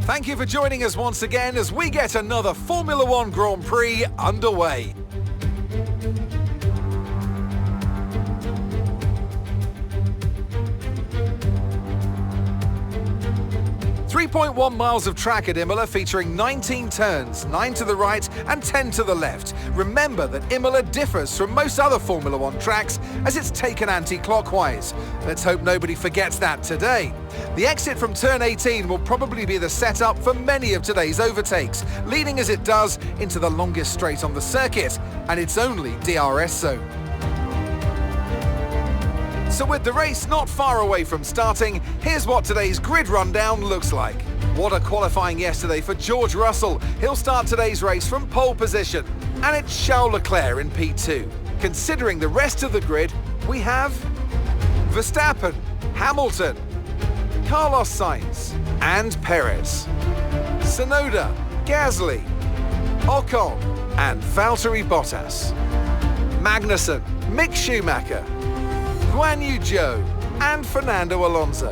Thank you for joining us once again as we get another Formula One Grand Prix underway. 3.1 miles of track at Imola featuring 19 turns, 9 to the right and 10 to the left. Remember that Imola differs from most other Formula One tracks as it's taken anti-clockwise. Let's hope nobody forgets that today. The exit from turn 18 will probably be the setup for many of today's overtakes, leading as it does into the longest straight on the circuit, and it's only DRS zone. So with the race not far away from starting, here's what today's grid rundown looks like. What a qualifying yesterday for George Russell. He'll start today's race from pole position. And it's Charles Leclerc in P2. Considering the rest of the grid, we have Verstappen, Hamilton, Carlos Sainz and Perez, Tsunoda, Gasly, Ocon and Valtteri Bottas, Magnussen, Mick Schumacher, Guan Yu Zhou and Fernando Alonso,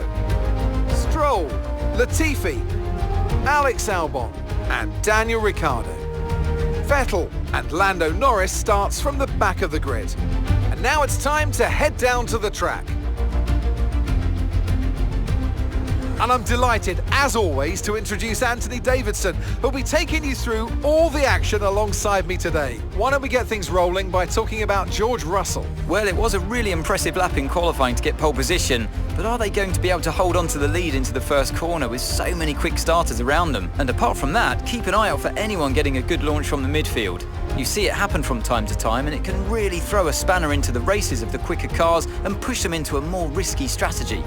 Stroll, Latifi, Alex Albon and Daniel Ricciardo. Vettel and Lando Norris starts from the back of the grid. And now it's time to head down to the track. And I'm delighted, as always, to introduce Anthony Davidson, who'll be taking you through all the action alongside me today. Why don't we get things rolling by talking about George Russell? Well, it was a really impressive lap in qualifying to get pole position, but are they going to be able to hold on to the lead into the first corner with so many quick starters around them? And apart from that, keep an eye out for anyone getting a good launch from the midfield. You see it happen from time to time, and it can really throw a spanner into the races of the quicker cars and push them into a more risky strategy.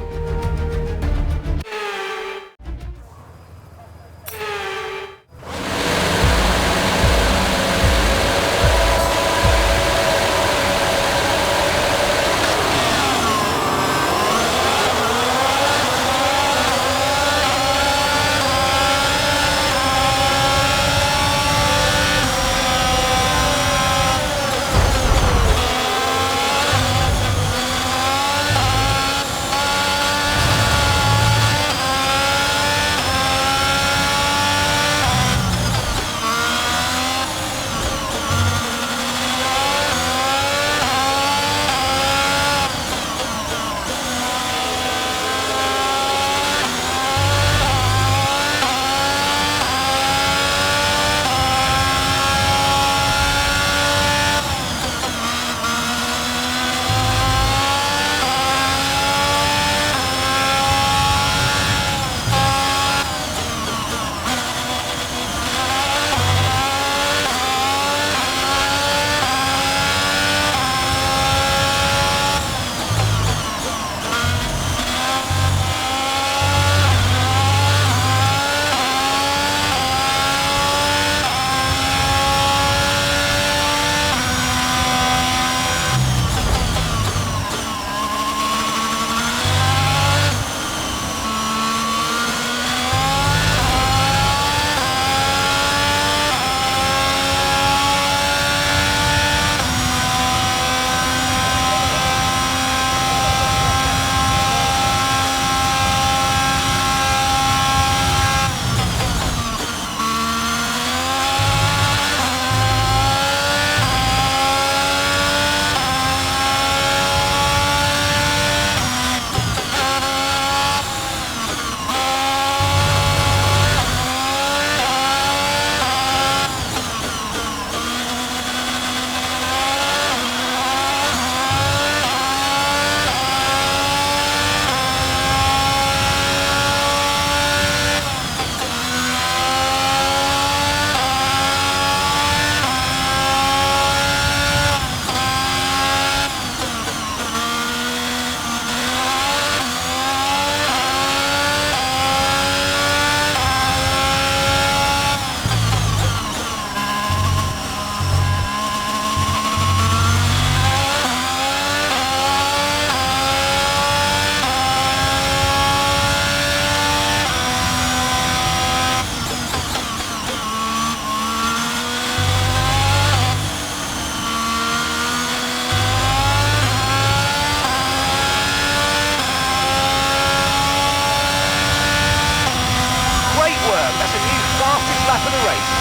That's a new fastest lap of the race.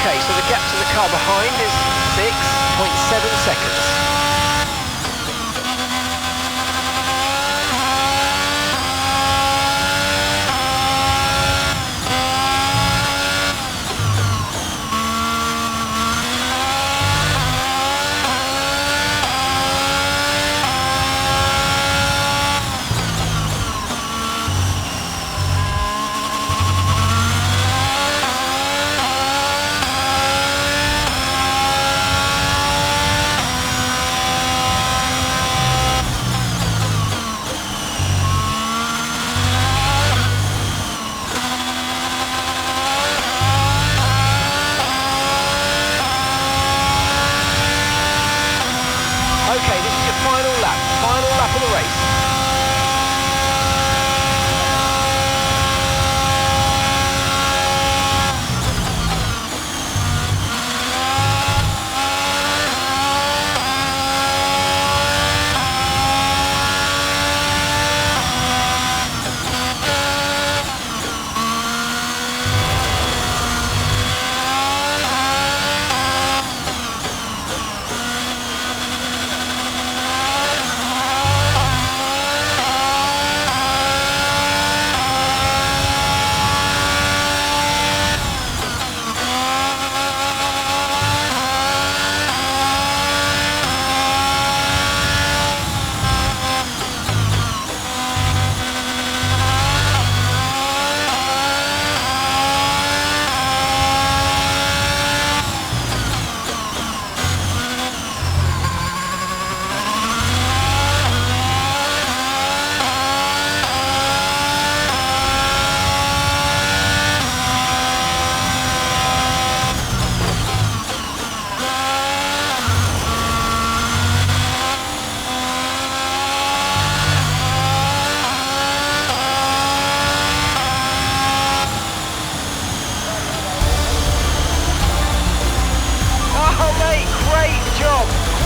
Okay, so the gap to the car behind is 6.7 seconds. Okay, this is your final lap of the race.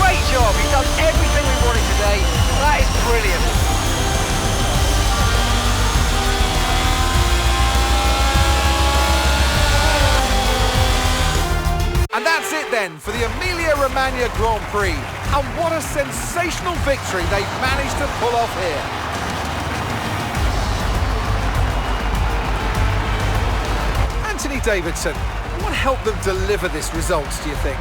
Great job, you've done everything we wanted today. That is brilliant. And that's it then for the Emilia-Romagna Grand Prix. And what a sensational victory they've managed to pull off here. Anthony Davidson, what helped them deliver this result, do you think?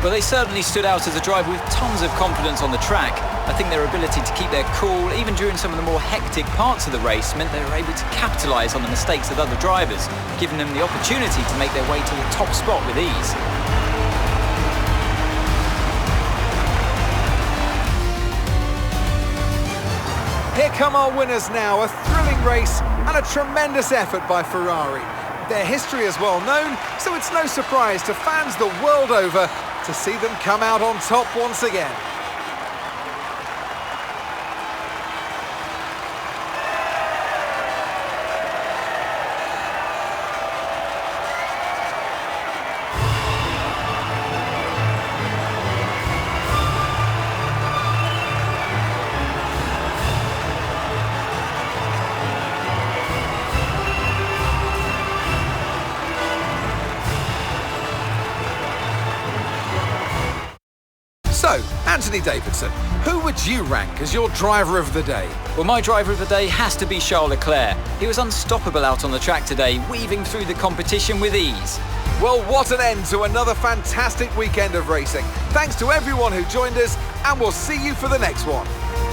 Well, they certainly stood out as a driver with tons of confidence on the track. I think their ability to keep their cool, even during some of the more hectic parts of the race, meant they were able to capitalise on the mistakes of other drivers, giving them the opportunity to make their way to the top spot with ease. Here come our winners now, a thrilling race and a tremendous effort by Ferrari. Their history is well known, so it's no surprise to fans the world over to see them come out on top once again. So, Anthony Davidson, who would you rank as your driver of the day? Well, my driver of the day has to be Charles Leclerc. He was unstoppable out on the track today, weaving through the competition with ease. Well, what an end to another fantastic weekend of racing. Thanks to everyone who joined us, and we'll see you for the next one.